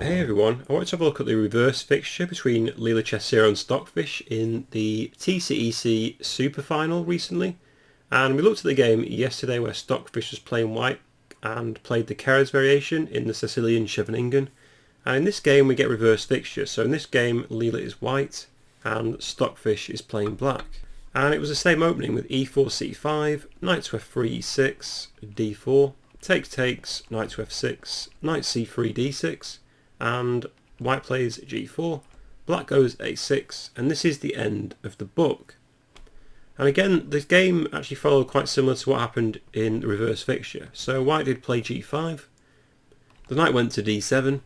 Hey everyone, I want to have a look at the reverse fixture between Leela ChessZero and Stockfish in the TCEC Superfinal recently. And we looked at the game yesterday where Stockfish was playing white and played the Keres variation in the Sicilian Scheveningen. And in this game we get reverse fixture. So in this game Leela is white and Stockfish is playing black. And it was the same opening with e4 c5, knight to f3 e6, d4, takes, knight to f6, knight c3 d6, and white plays g4, black goes a6, and this is the end of the book. And again, this game actually followed quite similar to what happened in the reverse fixture. So white did play g5, the knight went to d7,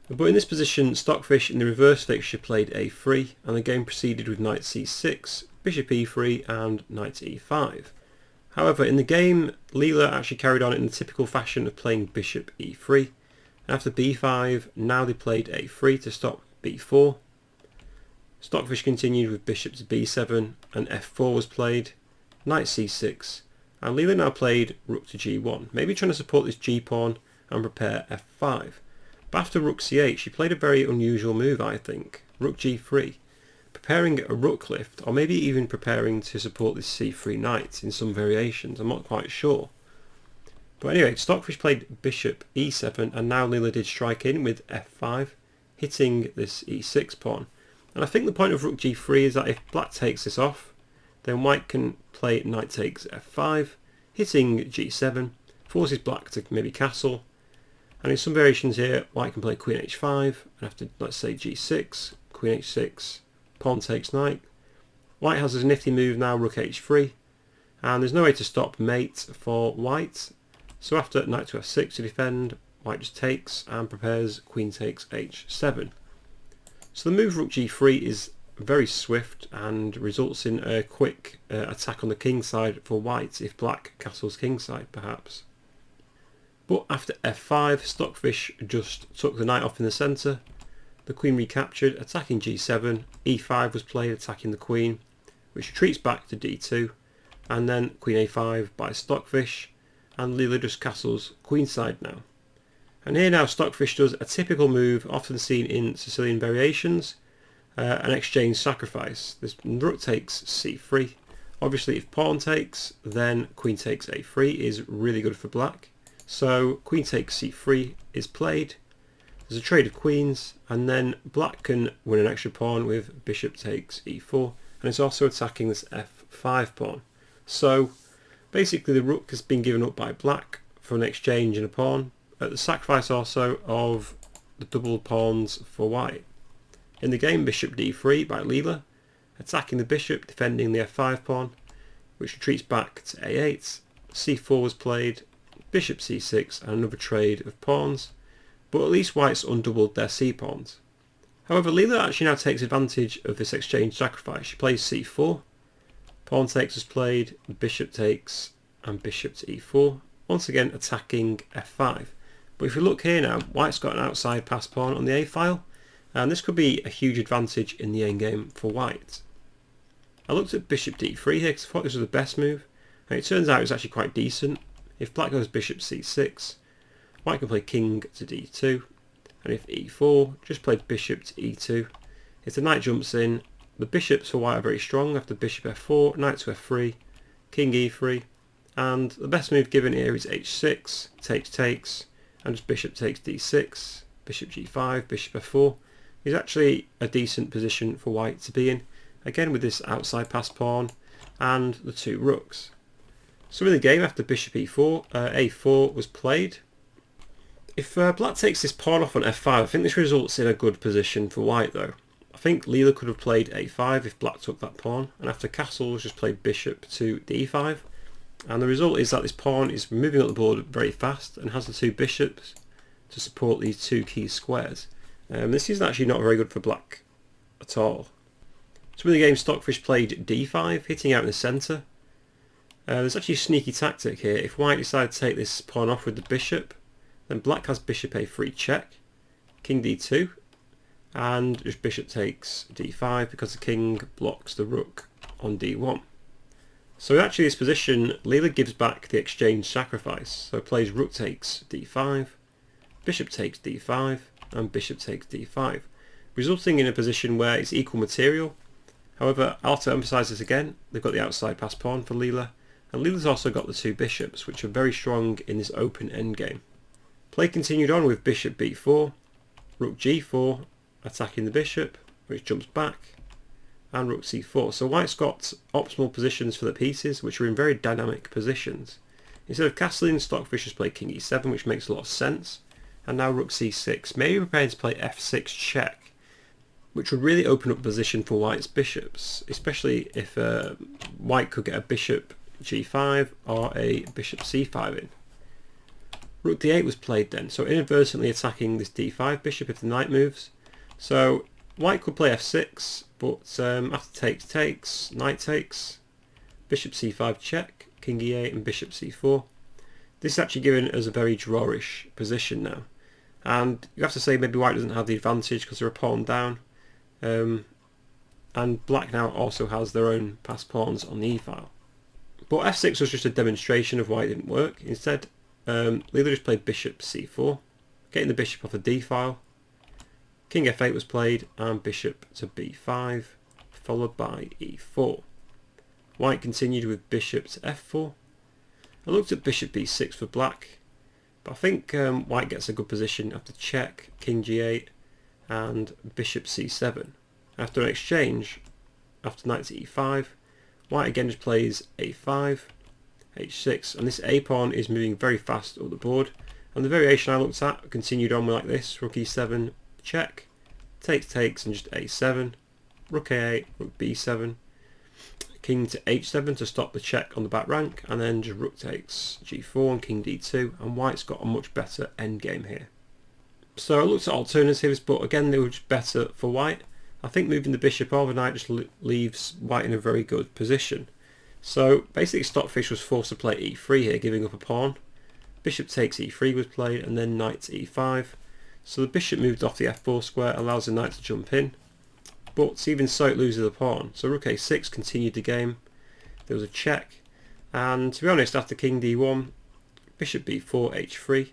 but in this position Stockfish in the reverse fixture played a3, and the game proceeded with knight c6, bishop e3 and knight e5. However, in the game, Leela actually carried on in the typical fashion of playing bishop e3. After b5, now they played a3 to stop b4. Stockfish continued with bishop to b7 and f4 was played, knight c6, and Leela now played rook to g1, maybe trying to support this g-pawn and prepare f5. But after rook c8, she played a very unusual move, I think, rook g3, preparing a rook lift, or maybe even preparing to support this c3 knight in some variations, I'm not quite sure. But anyway, Stockfish played bishop e7, and now Leela did strike in with f5, hitting this e6 pawn. And I think the point of rook g3 is that if black takes this off, then white can play knight takes f5, hitting g7, forces black to maybe castle. And in some variations here, white can play queen h5, and after, let's say, g6, queen h6, pawn takes knight. White has this nifty move now, rook h3, and there's no way to stop mate for white. So after knight to f6 to defend, white just takes and prepares queen takes h7. So the move rook g3 is very swift and results in a quick attack on the king side for white if black castles king side perhaps. But after f5, Stockfish just took the knight off in the centre, the queen recaptured, attacking g7, e5 was played attacking the queen, which retreats back to d2, and then queen a5 by Stockfish, and Leela just castles queenside now. And here now Stockfish does a typical move often seen in Sicilian variations, an exchange sacrifice. This rook takes c3. Obviously if pawn takes, then queen takes a3 is really good for black. So queen takes c3 is played, there's a trade of queens, and then black can win an extra pawn with bishop takes e4, and it's also attacking this f5 pawn. So basically the rook has been given up by black for an exchange and a pawn, at the sacrifice also of the double pawns for white. In the game, bishop d3 by Leela, attacking the bishop, defending the f5 pawn, which retreats back to a8, c4 was played, bishop c6 and another trade of pawns, but at least white's undoubled their c-pawns. However, Leela actually now takes advantage of this exchange sacrifice. She plays c4, pawn takes is played, bishop takes and bishop to e4, once again attacking f5. But if we look here now, white's got an outside pass pawn on the a file, and this could be a huge advantage in the endgame for white. I looked at bishop d3 here because I thought this was the best move, and it turns out it's actually quite decent. If black goes bishop c6, white can play king to d2, and if e4, just play bishop to e2. If the knight jumps in, the bishops for white are very strong after bishop f4, knight to f3, king e3, and the best move given here is h6, takes, and just bishop takes d6, bishop g5, bishop f4 is actually a decent position for white to be in, again with this outside pass pawn and the two rooks. So in the game after bishop e4, a4 was played. If black takes this pawn off on f5, I think this results in a good position for white though. I think Leela could have played a5 if black took that pawn, and after castles just played bishop to d5. And the result is that this pawn is moving up the board very fast and has the two bishops to support these two key squares. This is actually not very good for black at all. So in the game Stockfish played d5, hitting out in the centre. There's actually a sneaky tactic here. If white decides to take this pawn off with the bishop, then black has bishop a3 check, king d2, and just bishop takes d5 because the king blocks the rook on d1. So in actually this position, Leela gives back the exchange sacrifice. So plays rook takes d5, bishop takes d5, and bishop takes d5, resulting in a position where it's equal material. However, I'll have to emphasise this again, they've got the outside pass pawn for Leela, and Leela's also got the two bishops, which are very strong in this open endgame. Play continued on with bishop b4, rook g4, attacking the bishop, which jumps back, and rook c4. So white's got optimal positions for the pieces, which are in very dynamic positions. Instead of castling, Stockfish has played king e7, which makes a lot of sense, and now rook c6, maybe preparing to play f6 check, which would really open up position for white's bishops, especially if white could get a bishop g5 or a bishop c5 in. Rook d8 was played then, so inadvertently attacking this d5 bishop if the knight moves. So white could play f6, but after takes, knight takes, bishop c5 check, king e8 and bishop c4. This is actually giving us a very drawish position now. And you have to say maybe white doesn't have the advantage because they're a pawn down. And black now also has their own passed pawns on the e-file. But f6 was just a demonstration of why it didn't work. Instead, Leela just played bishop c4, getting the bishop off the d-file. King f8 was played and bishop to b5, followed by e4. White continued with bishop to f4. I looked at bishop b6 for black, but I think white gets a good position after check, king g8 and bishop c7. After an exchange, after knight to e5, white again just plays a5, h6, and this a pawn is moving very fast up the board, and the variation I looked at continued on like this: rook e7 check, takes and just a7, rook a8, rook b7, king to h7 to stop the check on the back rank, and then just rook takes g4 and king d2, and white's got a much better endgame here. So I looked at alternatives, but again they were just better for white. I think moving the bishop overnight just leaves white in a very good position. So basically Stockfish was forced to play e3 here, giving up a pawn. Bishop takes e3 was played, and then knight to e5. So the bishop moved off the f4 square, allows the knight to jump in. But even so it loses the pawn. So rook a6 continued the game. There was a check. And to be honest, after king d1, bishop b4, h3.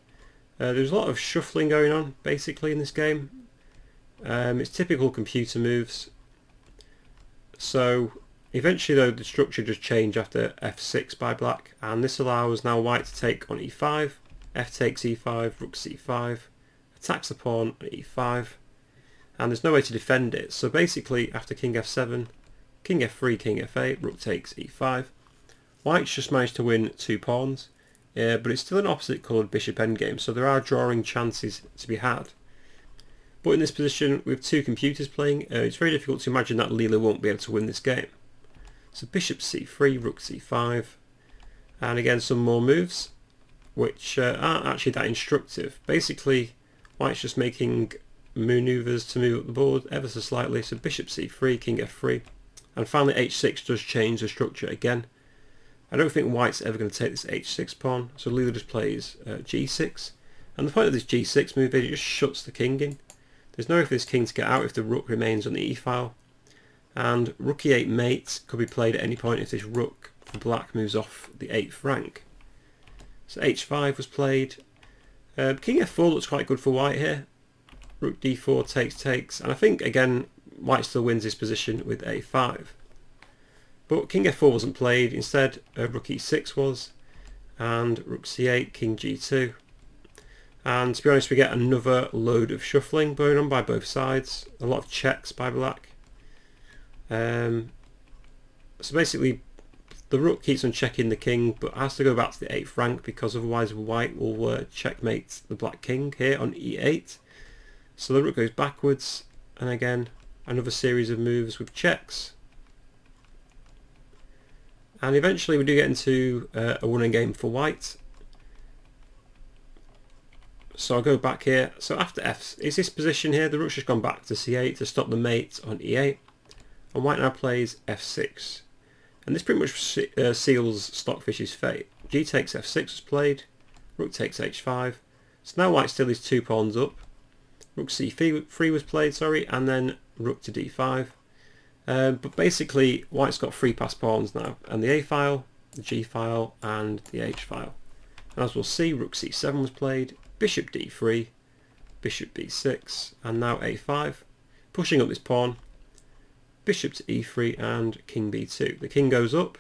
There's a lot of shuffling going on basically in this game. It's typical computer moves. So eventually though the structure just changed after f6 by black, and this allows now white to take on e5, f takes e5, rook c5, attacks the pawn on e5, and there's no way to defend it. So basically after king f7, king f3, king f8, rook takes e5, white's just managed to win 2 pawns. But it's still an opposite coloured bishop endgame, so there are drawing chances to be had. But in this position, with 2 computers playing, it's very difficult to imagine that Leela won't be able to win this game. So bishop c3, rook c5, and again some more moves, which aren't actually that instructive. Basically, white's just making manoeuvres to move up the board ever so slightly, so bishop c3, king f3, and finally h6 does change the structure again. I don't think white's ever going to take this h6 pawn, so Leela just plays g6. And the point of this g6 move is it just shuts the king in. There's no way for this king to get out if the rook remains on the e-file. And rook e8 mate could be played at any point if this rook for black moves off the 8th rank. So h5 was played. King f4 looks quite good for white here. Rook d4 takes, and I think again white still wins this position with a5. But king f4 wasn't played, instead rook e6 was, and rook c8, king g2. And to be honest, we get another load of shuffling going on by both sides, a lot of checks by black. So basically the rook keeps on checking the king, but has to go back to the 8th rank because otherwise white will checkmate the black king here on e8. So the rook goes backwards, and again another series of moves with checks. And eventually we do get into a winning game for white. So I'll go back here. So after f is this position here, the rook's just gone back to c8 to stop the mate on e8. And white now plays f6. And this pretty much seals Stockfish's fate. G takes f6 was played, rook takes h5. So now white still is 2 pawns up. Rook c3 was played, and then rook to d5. But basically white's got 3 passed pawns now, and the a-file, the g-file and the h-file. And as we'll see, rook c7 was played, bishop d3, bishop b6, and now a5, pushing up this pawn, bishop to e3 and king b2. The king goes up,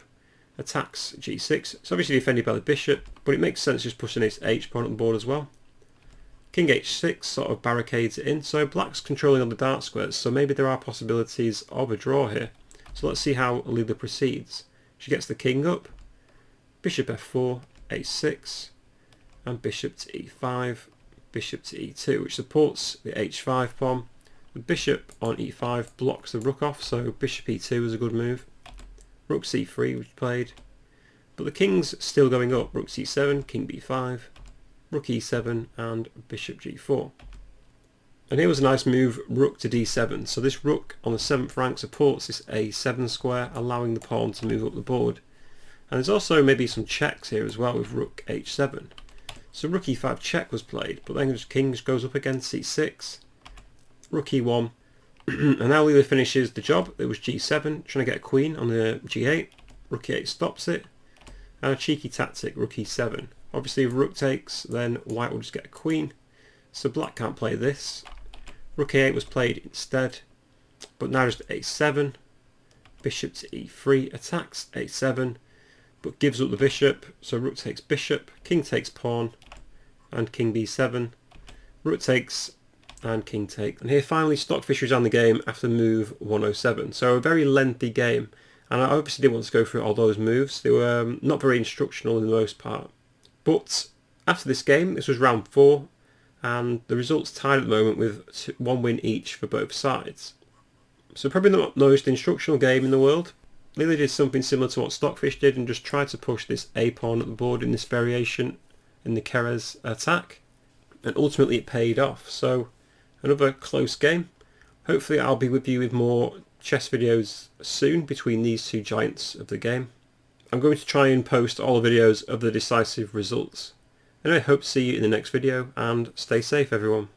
attacks g6. It's obviously defended by the bishop, but it makes sense just pushing this h pawn up the board as well. King h6 sort of barricades it in, so black's controlling on the dark squares, so maybe there are possibilities of a draw here. So let's see how Leela proceeds. She gets the king up, bishop f4, a6, and bishop to e5, bishop to e2, which supports the h5 pawn. The bishop on e5 blocks the rook off, so bishop e2 is a good move. Rook c3 was played, but the king's still going up. Rook c7, king b5, rook e7 and bishop g4. And here was a nice move, rook to d7. So this rook on the 7th rank supports this a7 square, allowing the pawn to move up the board. And there's also maybe some checks here as well with rook h7. So rook e5 check was played, but then the king just goes up against c6, rook e1, and now Leela finishes the job. It was g7, trying to get a queen on the g8, rook e8 stops it, and a cheeky tactic, rook e7. Obviously if rook takes, then white will just get a queen, so black can't play this. Rook e8 was played instead, but now just a7, bishop to e3, attacks a7, but gives up the bishop, so rook takes bishop, king takes pawn, and king b7, rook takes, and king takes. And here finally Stockfish was on the game after move 107. So a very lengthy game, and I obviously didn't want to go through all those moves. They were not very instructional in the most part. But after this game, this was round 4, and the results tied at the moment with 1 win each for both sides. So probably not the most instructional game in the world. Leela did something similar to what Stockfish did and just tried to push this a pawn at the board in this variation in the Keres attack, and ultimately it paid off. So another close game. Hopefully I'll be with you with more chess videos soon between these two giants of the game. I'm going to try and post all the videos of the decisive results. Anyway, hope to see you in the next video, and stay safe everyone.